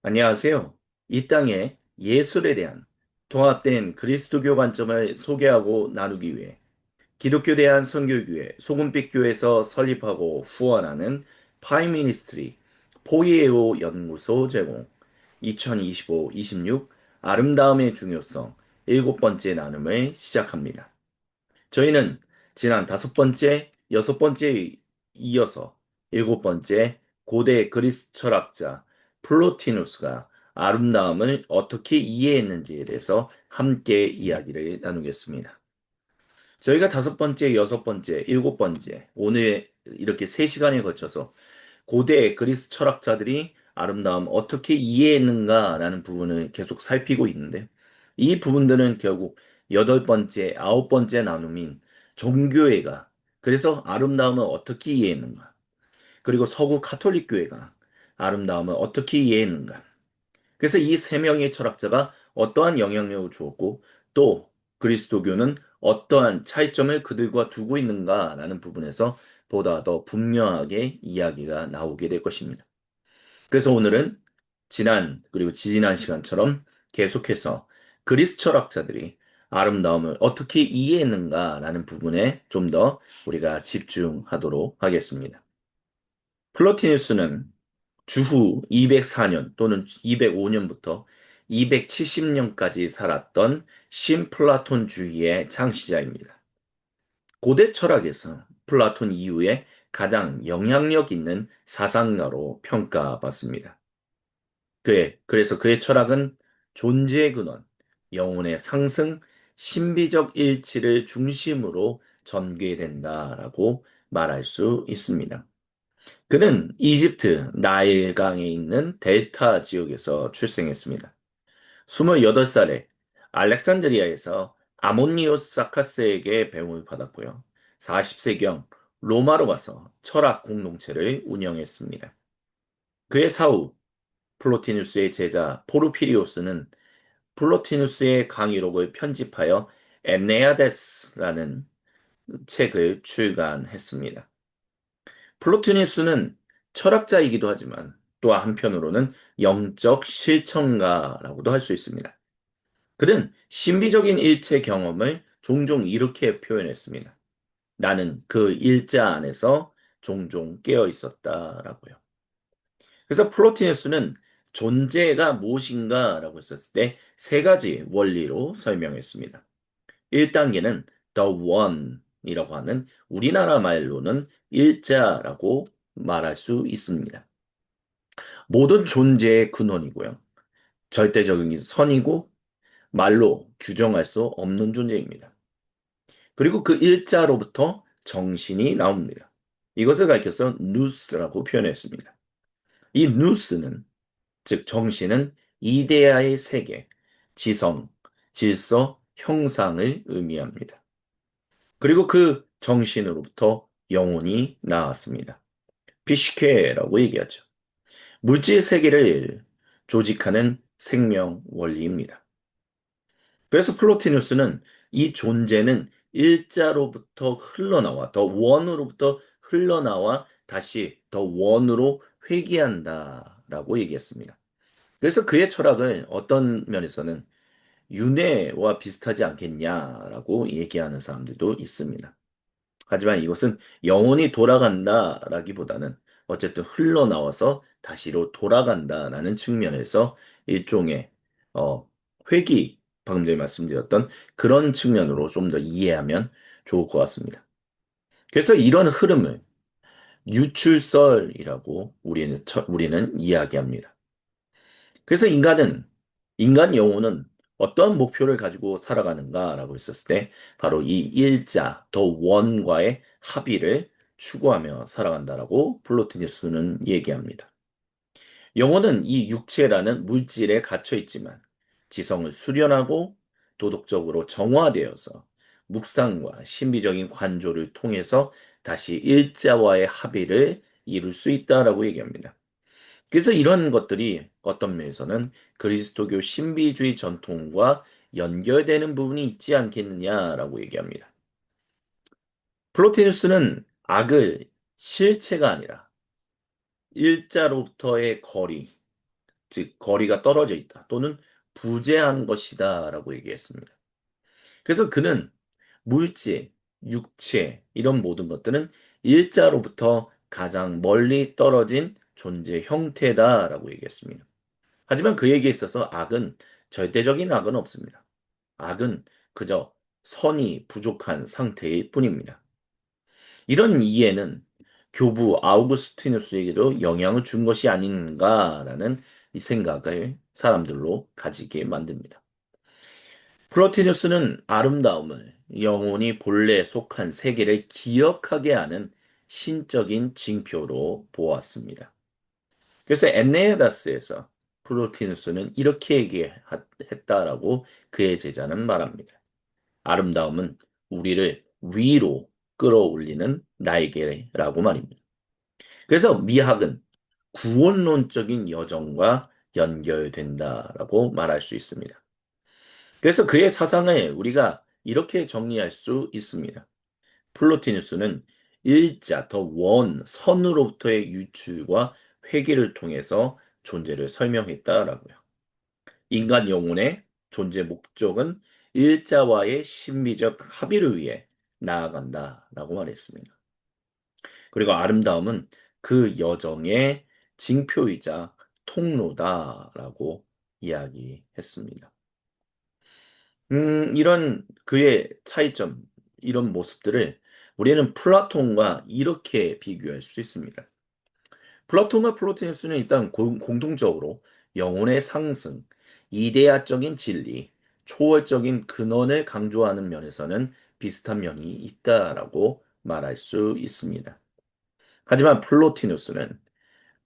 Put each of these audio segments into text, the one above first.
안녕하세요. 이 땅에 예술에 대한 통합된 그리스도교 관점을 소개하고 나누기 위해 기독교 대한 선교교회 소금빛 교회에서 설립하고 후원하는 파이 미니스트리 포이에오 연구소 제공 2025-26 아름다움의 중요성 일곱 번째 나눔을 시작합니다. 저희는 지난 다섯 번째, 여섯 번째에 이어서 일곱 번째 고대 그리스 철학자 플로티누스가 아름다움을 어떻게 이해했는지에 대해서 함께 이야기를 나누겠습니다. 저희가 다섯 번째, 여섯 번째, 일곱 번째, 오늘 이렇게 세 시간에 걸쳐서 고대 그리스 철학자들이 아름다움 어떻게 이해했는가라는 부분을 계속 살피고 있는데 이 부분들은 결국 여덟 번째, 아홉 번째 나눔인 종교회가 그래서 아름다움을 어떻게 이해했는가 그리고 서구 카톨릭 교회가 아름다움을 어떻게 이해했는가 그래서 이 세 명의 철학자가 어떠한 영향력을 주었고 또 그리스도교는 어떠한 차이점을 그들과 두고 있는가라는 부분에서 보다 더 분명하게 이야기가 나오게 될 것입니다. 그래서 오늘은 지난 그리고 지지난 시간처럼 계속해서 그리스 철학자들이 아름다움을 어떻게 이해했는가라는 부분에 좀 더 우리가 집중하도록 하겠습니다. 플로티누스는 주후 204년 또는 205년부터 270년까지 살았던 신플라톤주의의 창시자입니다. 고대 철학에서 플라톤 이후에 가장 영향력 있는 사상가로 평가받습니다. 그래서 그의 철학은 존재의 근원, 영혼의 상승, 신비적 일치를 중심으로 전개된다라고 말할 수 있습니다. 그는 이집트 나일강에 있는 델타 지역에서 출생했습니다. 28살에 알렉산드리아에서 아모니오스 사카스에게 배움을 받았고요. 40세경 로마로 가서 철학 공동체를 운영했습니다. 그의 사후 플로티누스의 제자 포르피리오스는 플로티누스의 강의록을 편집하여 엔네아데스라는 책을 출간했습니다. 플로티누스는 철학자이기도 하지만 또 한편으로는 영적 실천가라고도 할 수 있습니다. 그는 신비적인 일체 경험을 종종 이렇게 표현했습니다. 나는 그 일자 안에서 종종 깨어 있었다라고요. 그래서 플로티누스는 존재가 무엇인가라고 했었을 때 세 가지 원리로 설명했습니다. 1단계는 the one이라고 하는 우리나라 말로는 일자라고 말할 수 있습니다. 모든 존재의 근원이고요. 절대적인 선이고 말로 규정할 수 없는 존재입니다. 그리고 그 일자로부터 정신이 나옵니다. 이것을 가리켜서 누스라고 표현했습니다. 이 누스는 즉 정신은 이데아의 세계, 지성, 질서, 형상을 의미합니다. 그리고 그 정신으로부터 영혼이 나왔습니다. 피시케라고 얘기하죠. 물질 세계를 조직하는 생명 원리입니다. 그래서 플로티누스는 이 존재는 일자로부터 흘러나와 더 원으로부터 흘러나와 다시 더 원으로 회귀한다라고 얘기했습니다. 그래서 그의 철학을 어떤 면에서는 윤회와 비슷하지 않겠냐라고 얘기하는 사람들도 있습니다. 하지만 이것은 영혼이 돌아간다라기보다는 어쨌든 흘러나와서 다시로 돌아간다라는 측면에서 일종의 회귀, 방금 전에 말씀드렸던 그런 측면으로 좀 더 이해하면 좋을 것 같습니다. 그래서 이런 흐름을 유출설이라고 우리는 이야기합니다. 그래서 인간 영혼은 어떠한 목표를 가지고 살아가는가라고 했었을 때 바로 이 일자, 더 원과의 합의를 추구하며 살아간다라고 플로티누스는 얘기합니다. 영혼은 이 육체라는 물질에 갇혀 있지만 지성을 수련하고 도덕적으로 정화되어서 묵상과 신비적인 관조를 통해서 다시 일자와의 합의를 이룰 수 있다라고 얘기합니다. 그래서 이런 것들이 어떤 면에서는 그리스도교 신비주의 전통과 연결되는 부분이 있지 않겠느냐라고 얘기합니다. 플로티누스는 악을 실체가 아니라 일자로부터의 거리, 즉 거리가 떨어져 있다 또는 부재한 것이다라고 얘기했습니다. 그래서 그는 물질, 육체 이런 모든 것들은 일자로부터 가장 멀리 떨어진 존재 형태다라고 얘기했습니다. 하지만 그에게 있어서 악은 절대적인 악은 없습니다. 악은 그저 선이 부족한 상태일 뿐입니다. 이런 이해는 교부 아우구스티누스에게도 영향을 준 것이 아닌가라는 이 생각을 사람들로 가지게 만듭니다. 플로티누스는 아름다움을 영혼이 본래 속한 세계를 기억하게 하는 신적인 징표로 보았습니다. 그래서 엔네아다스에서 플로티누스는 이렇게 얘기했다라고 그의 제자는 말합니다. 아름다움은 우리를 위로 끌어올리는 날개라고 말입니다. 그래서 미학은 구원론적인 여정과 연결된다라고 말할 수 있습니다. 그래서 그의 사상을 우리가 이렇게 정리할 수 있습니다. 플로티누스는 일자, 더 원, 선으로부터의 유출과 회귀를 통해서 존재를 설명했다라고요. 인간 영혼의 존재 목적은 일자와의 신비적 합의를 위해 나아간다라고 말했습니다. 그리고 아름다움은 그 여정의 징표이자 통로다라고 이야기했습니다. 이런 그의 차이점, 이런 모습들을 우리는 플라톤과 이렇게 비교할 수 있습니다. 플라톤과 플로티누스는 일단 공통적으로 영혼의 상승, 이데아적인 진리, 초월적인 근원을 강조하는 면에서는 비슷한 면이 있다라고 말할 수 있습니다. 하지만 플로티누스는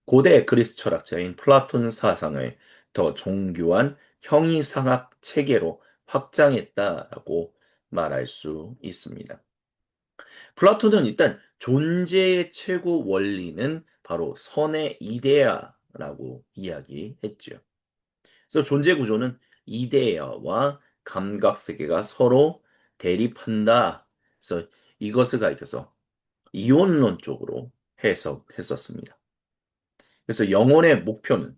고대 그리스 철학자인 플라톤 사상을 더 정교한 형이상학 체계로 확장했다라고 말할 수 있습니다. 플라톤은 일단 존재의 최고 원리는 바로 선의 이데아라고 이야기했죠. 그래서 존재 구조는 이데아와 감각 세계가 서로 대립한다. 그래서 이것을 가리켜서 이원론 쪽으로 해석했었습니다. 그래서 영혼의 목표는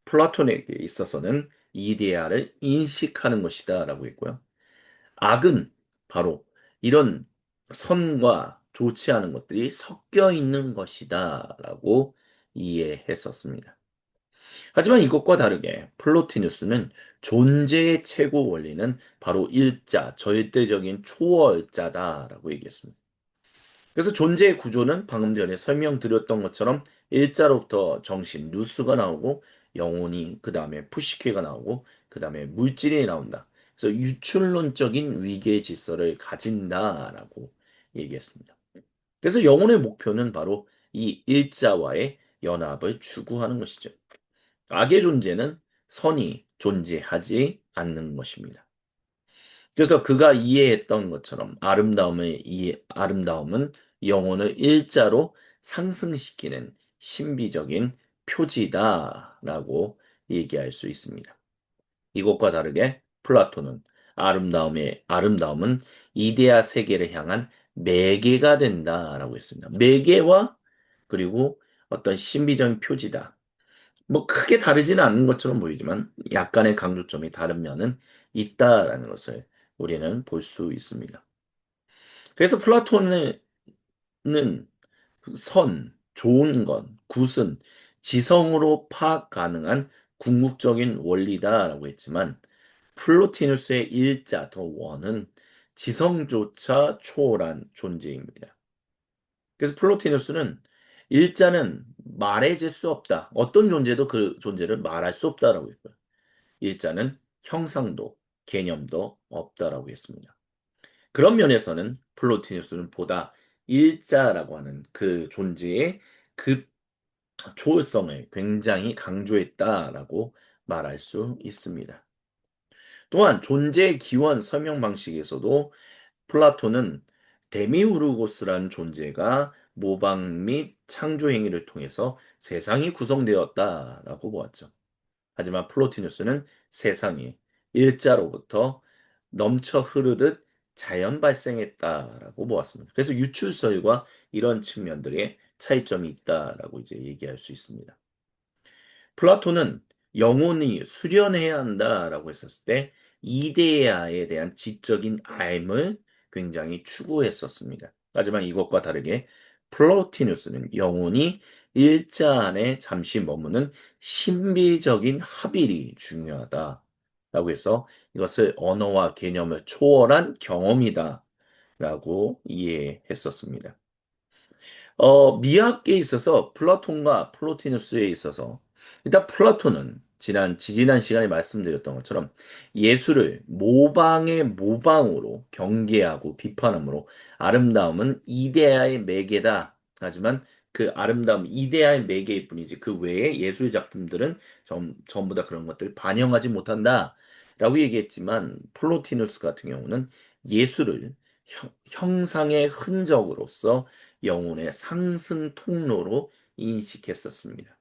플라톤에게 있어서는 이데아를 인식하는 것이다라고 했고요. 악은 바로 이런 선과 좋지 않은 것들이 섞여 있는 것이다라고 이해했었습니다. 하지만 이것과 다르게 플로티누스는 존재의 최고 원리는 바로 일자, 절대적인 초월자다라고 얘기했습니다. 그래서 존재의 구조는 방금 전에 설명드렸던 것처럼 일자로부터 정신, 누스가 나오고 영혼이 그 다음에 푸시케가 나오고 그 다음에 물질이 나온다. 그래서 유출론적인 위계 질서를 가진다라고 얘기했습니다. 그래서 영혼의 목표는 바로 이 일자와의 연합을 추구하는 것이죠. 악의 존재는 선이 존재하지 않는 것입니다. 그래서 그가 이해했던 것처럼 아름다움은 영혼을 일자로 상승시키는 신비적인 표지다라고 얘기할 수 있습니다. 이것과 다르게 플라톤은 아름다움은 이데아 세계를 향한 매개가 된다라고 했습니다. 매개와 그리고 어떤 신비적인 표지다. 뭐 크게 다르지는 않는 것처럼 보이지만 약간의 강조점이 다른 면은 있다라는 것을 우리는 볼 수 있습니다. 그래서 플라톤은 그 좋은 것, 굿은 지성으로 파악 가능한 궁극적인 원리다라고 했지만 플로티누스의 일자 더 원은 지성조차 초월한 존재입니다. 그래서 플로티누스는 일자는 말해질 수 없다. 어떤 존재도 그 존재를 말할 수 없다라고 했고요. 일자는 형상도 개념도 없다라고 했습니다. 그런 면에서는 플로티누스는 보다 일자라고 하는 그 존재의 그 초월성을 굉장히 강조했다라고 말할 수 있습니다. 또한 존재의 기원 설명 방식에서도 플라톤은 데미우르고스라는 존재가 모방 및 창조 행위를 통해서 세상이 구성되었다라고 보았죠. 하지만 플로티누스는 세상이 일자로부터 넘쳐 흐르듯 자연 발생했다라고 보았습니다. 그래서 유출설과 이런 측면들의 차이점이 있다라고 이제 얘기할 수 있습니다. 플라톤은 영혼이 수련해야 한다라고 했었을 때 이데아에 대한 지적인 알을 굉장히 추구했었습니다. 하지만 이것과 다르게 플로티누스는 영혼이 일자 안에 잠시 머무는 신비적인 합일이 중요하다라고 해서 이것을 언어와 개념을 초월한 경험이다라고 이해했었습니다. 미학계에 있어서 플라톤과 플로티누스에 있어서 일단 플라톤은 지난 시간에 말씀드렸던 것처럼 예술을 모방의 모방으로 경계하고 비판하므로 아름다움은 이데아의 매개다. 하지만 그 아름다움 이데아의 매개일 뿐이지 그 외에 예술 작품들은 전부 다 그런 것들을 반영하지 못한다. 라고 얘기했지만 플로티누스 같은 경우는 예술을 형상의 흔적으로서 영혼의 상승 통로로 인식했었습니다.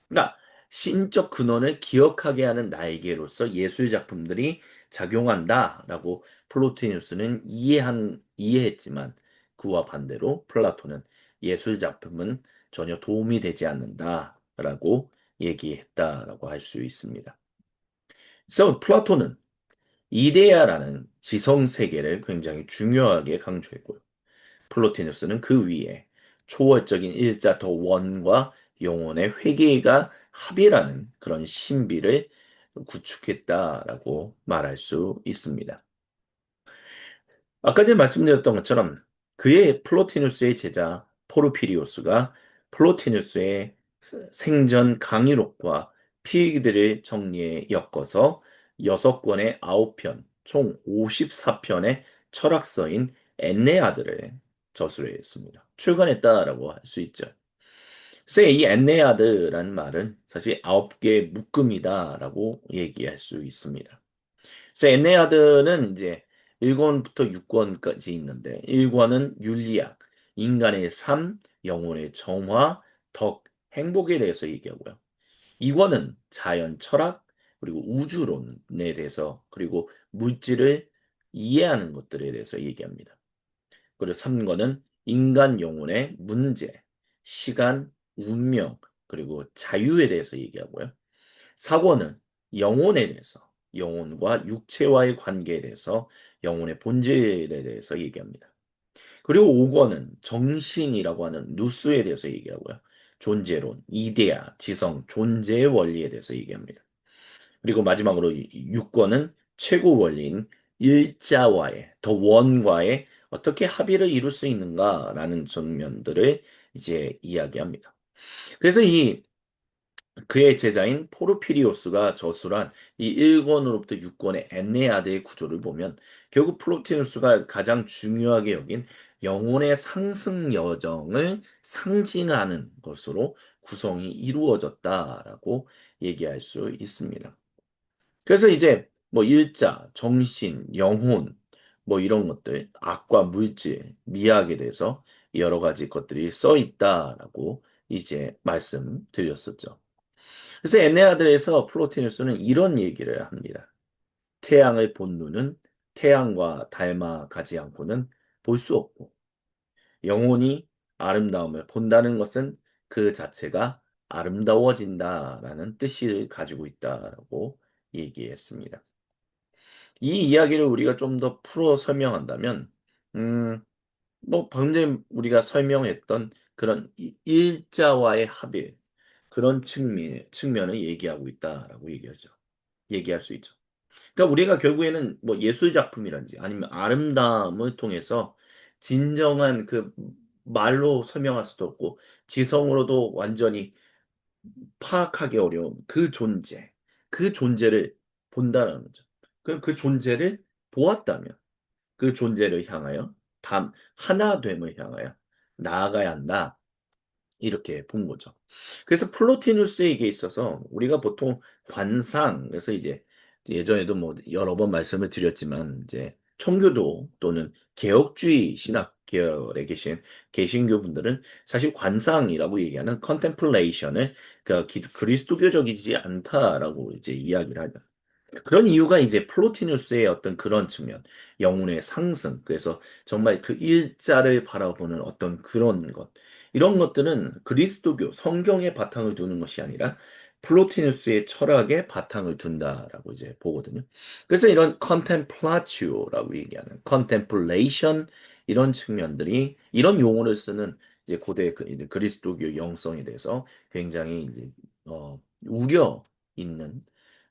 그러니까 신적 근원을 기억하게 하는 날개로서 예술 작품들이 작용한다라고 플로티누스는 이해했지만 그와 반대로 플라톤은 예술 작품은 전혀 도움이 되지 않는다라고 얘기했다라고 할 수 있습니다. 그래서 플라톤은 이데아라는 지성 세계를 굉장히 중요하게 강조했고요. 플로티누스는 그 위에 초월적인 일자 더 원과 영혼의 회개가 합이라는 그런 신비를 구축했다라고 말할 수 있습니다. 아까 전에 말씀드렸던 것처럼 그의 플로티누스의 제자 포르피리오스가 플로티누스의 생전 강의록과 피의기들을 정리해 엮어서 6권의 9편, 총 54편의 철학서인 엔네아드를 저술했습니다. 출간했다라고 할 수 있죠. 글쎄, 이 엔네아드라는 말은 사실 9개의 묶음이다라고 얘기할 수 있습니다. 그래서 엔네아드는 이제 1권부터 6권까지 있는데 1권은 윤리학, 인간의 삶, 영혼의 정화, 덕, 행복에 대해서 얘기하고요. 2권은 자연 철학, 그리고 우주론에 대해서, 그리고 물질을 이해하는 것들에 대해서 얘기합니다. 그리고 3권은 인간 영혼의 문제, 시간, 운명, 그리고 자유에 대해서 얘기하고요. 4권은 영혼에 대해서, 영혼과 육체와의 관계에 대해서, 영혼의 본질에 대해서 얘기합니다. 그리고 5권은 정신이라고 하는 누스에 대해서 얘기하고요. 존재론, 이데아, 지성, 존재의 원리에 대해서 얘기합니다. 그리고 마지막으로 6권은 최고 원리인 일자와의, 더 원과의 어떻게 합의를 이룰 수 있는가라는 측면들을 이제 이야기합니다. 그래서 그의 제자인 포르피리오스가 저술한 이 1권으로부터 6권의 엔네아드의 구조를 보면 결국 플로티누스가 가장 중요하게 여긴 영혼의 상승 여정을 상징하는 것으로 구성이 이루어졌다라고 얘기할 수 있습니다. 그래서 이제 뭐 일자, 정신, 영혼 뭐 이런 것들, 악과 물질, 미학에 대해서 여러 가지 것들이 써 있다라고 이제 말씀드렸었죠. 그래서 엔네아드에서 플로티누스는 이런 얘기를 합니다. 태양을 본 눈은 태양과 닮아가지 않고는 볼 수 없고, 영혼이 아름다움을 본다는 것은 그 자체가 아름다워진다라는 뜻을 가지고 있다라고 얘기했습니다. 이 이야기를 우리가 좀 더 풀어 설명한다면, 음, 뭐 방금 전에 우리가 설명했던 그런 일자와의 합일, 그런 측면을 얘기하고 있다라고 얘기할 수 있죠. 그러니까 우리가 결국에는 뭐 예술 작품이란지 아니면 아름다움을 통해서 진정한 그 말로 설명할 수도 없고 지성으로도 완전히 파악하기 어려운 그 존재를 본다는 거죠. 그 존재를 보았다면 그 존재를 향하여 하나됨을 향하여 나아가야 한다. 이렇게 본 거죠. 그래서 플로티누스에게 있어서 우리가 보통 관상, 그래서 이제 예전에도 뭐 여러 번 말씀을 드렸지만 이제 청교도 또는 개혁주의 신학 계열에 계신 개신교분들은 사실 관상이라고 얘기하는 컨템플레이션을 그리스도교적이지 않다라고 이제 이야기를 하죠. 그런 이유가 이제 플로티누스의 어떤 그런 측면, 영혼의 상승, 그래서 정말 그 일자를 바라보는 어떤 그런 것, 이런 것들은 그리스도교 성경에 바탕을 두는 것이 아니라 플로티누스의 철학에 바탕을 둔다라고 이제 보거든요. 그래서 이런 contemplatio라고 얘기하는 contemplation 이런 측면들이 이런 용어를 쓰는 이제 고대 이제 그리스도교 영성에 대해서 굉장히 이제 우려 있는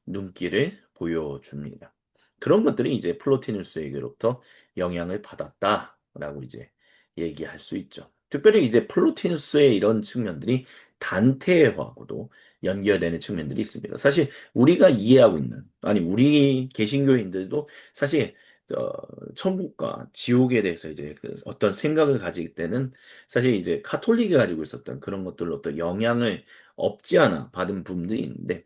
눈길을 보여줍니다. 그런 것들이 이제 플로티누스에게로부터 영향을 받았다라고 이제 얘기할 수 있죠. 특별히 이제 플로티누스의 이런 측면들이 단테와고도 연결되는 측면들이 있습니다. 사실 우리가 이해하고 있는, 아니 우리 개신교인들도 사실 어, 천국과 지옥에 대해서 이제 그 어떤 생각을 가질 때는 사실 이제 카톨릭이 가지고 있었던 그런 것들로 또 영향을 없지 않아 받은 부분들이 있는데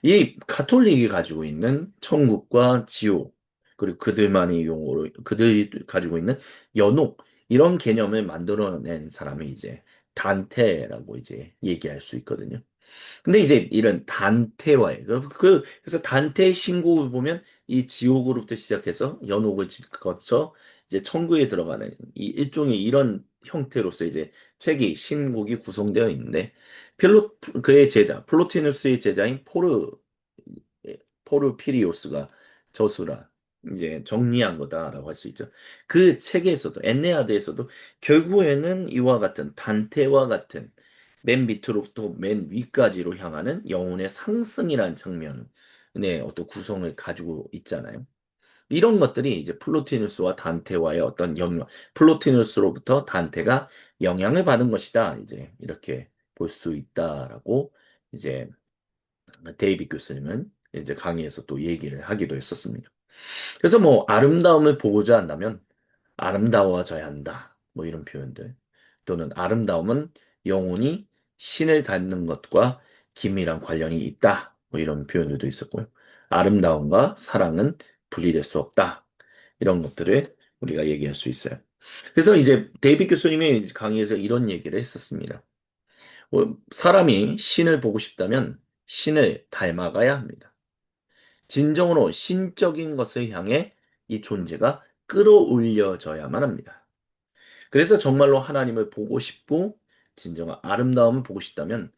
이 가톨릭이 가지고 있는 천국과 지옥, 그리고 그들만의 용어로, 그들이 가지고 있는 연옥, 이런 개념을 만들어낸 사람이 이제 단테라고 이제 얘기할 수 있거든요. 근데 이제 이런 단테와의, 그래서 단테의 신곡을 보면 이 지옥으로부터 시작해서 연옥을 거쳐 이제 천국에 들어가는 이 일종의 이런 형태로서 이제 책이 신곡이 구성되어 있는데 그의 제자, 플로티누스의 제자인 포르피리오스가 저수라 이제 정리한 거다라고 할 수 있죠. 그 책에서도 엔네아드에서도 결국에는 이와 같은 단테와 같은 맨 밑으로부터 맨 위까지로 향하는 영혼의 상승이라는 측면의 어떤 구성을 가지고 있잖아요. 이런 것들이 이제 플로티누스와 단테와의 어떤 영향, 플로티누스로부터 단테가 영향을 받은 것이다. 이제 이렇게 볼 수 있다라고 이제 데이비 교수님은 이제 강의에서 또 얘기를 하기도 했었습니다. 그래서 뭐 아름다움을 보고자 한다면 아름다워져야 한다. 뭐 이런 표현들. 또는 아름다움은 영혼이 신을 닮는 것과 긴밀한 관련이 있다. 뭐 이런 표현들도 있었고요. 아름다움과 사랑은 분리될 수 없다. 이런 것들을 우리가 얘기할 수 있어요. 그래서 이제 데이비 교수님이 강의에서 이런 얘기를 했었습니다. 사람이 신을 보고 싶다면 신을 닮아가야 합니다. 진정으로 신적인 것을 향해 이 존재가 끌어올려져야만 합니다. 그래서 정말로 하나님을 보고 싶고 진정한 아름다움을 보고 싶다면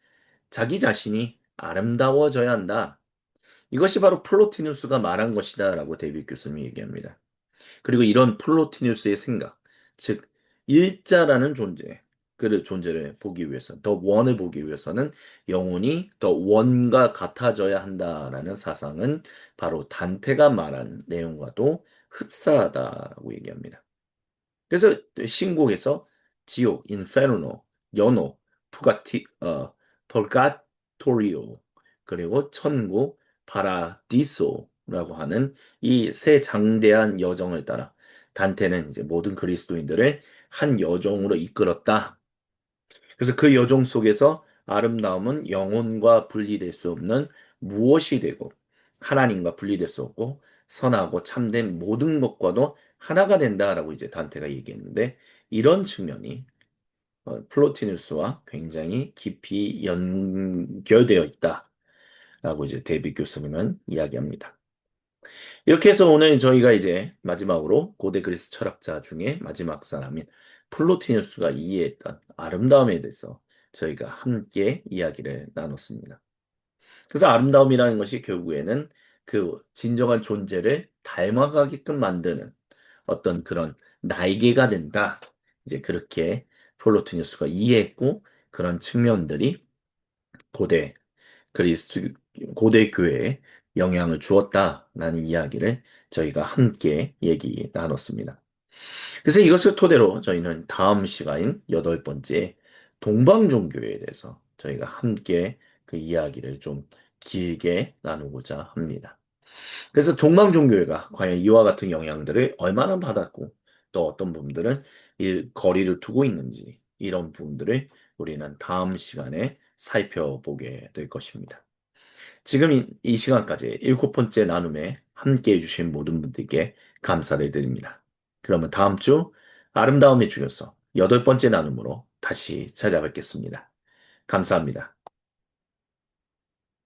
자기 자신이 아름다워져야 한다. 이것이 바로 플로티누스가 말한 것이다라고 데이빗 교수님이 얘기합니다. 그리고 이런 플로티누스의 생각, 즉 일자라는 존재, 그 존재를 보기 위해서, 더 원을 보기 위해서는 영혼이 더 원과 같아져야 한다라는 사상은 바로 단테가 말한 내용과도 흡사하다라고 얘기합니다. 그래서 신곡에서 지옥, 인페르노, 연옥, 펄가토리오, 그리고 천국, 파라디소라고 하는 이 세 장대한 여정을 따라 단테는 이제 모든 그리스도인들을 한 여정으로 이끌었다. 그래서 그 여정 속에서 아름다움은 영혼과 분리될 수 없는 무엇이 되고 하나님과 분리될 수 없고 선하고 참된 모든 것과도 하나가 된다라고 이제 단테가 얘기했는데 이런 측면이 플로티누스와 굉장히 깊이 연결되어 있다라고 이제 데이빗 교수님은 이야기합니다. 이렇게 해서 오늘 저희가 이제 마지막으로 고대 그리스 철학자 중에 마지막 사람인 플로티누스가 이해했던 아름다움에 대해서 저희가 함께 이야기를 나눴습니다. 그래서 아름다움이라는 것이 결국에는 그 진정한 존재를 닮아가게끔 만드는 어떤 그런 날개가 된다. 이제 그렇게 플로티누스가 이해했고 그런 측면들이 고대 그리스도 고대 교회에 영향을 주었다라는 이야기를 저희가 함께 얘기 나눴습니다. 그래서 이것을 토대로 저희는 다음 시간인 여덟 번째 동방종교에 대해서 저희가 함께 그 이야기를 좀 길게 나누고자 합니다. 그래서 동방종교회가 과연 이와 같은 영향들을 얼마나 받았고 또 어떤 부분들은 이 거리를 두고 있는지 이런 부분들을 우리는 다음 시간에 살펴보게 될 것입니다. 지금 이 시간까지 일곱 번째 나눔에 함께 해주신 모든 분들께 감사를 드립니다. 그러면 다음 주 아름다움의 주여서 여덟 번째 나눔으로 다시 찾아뵙겠습니다. 감사합니다.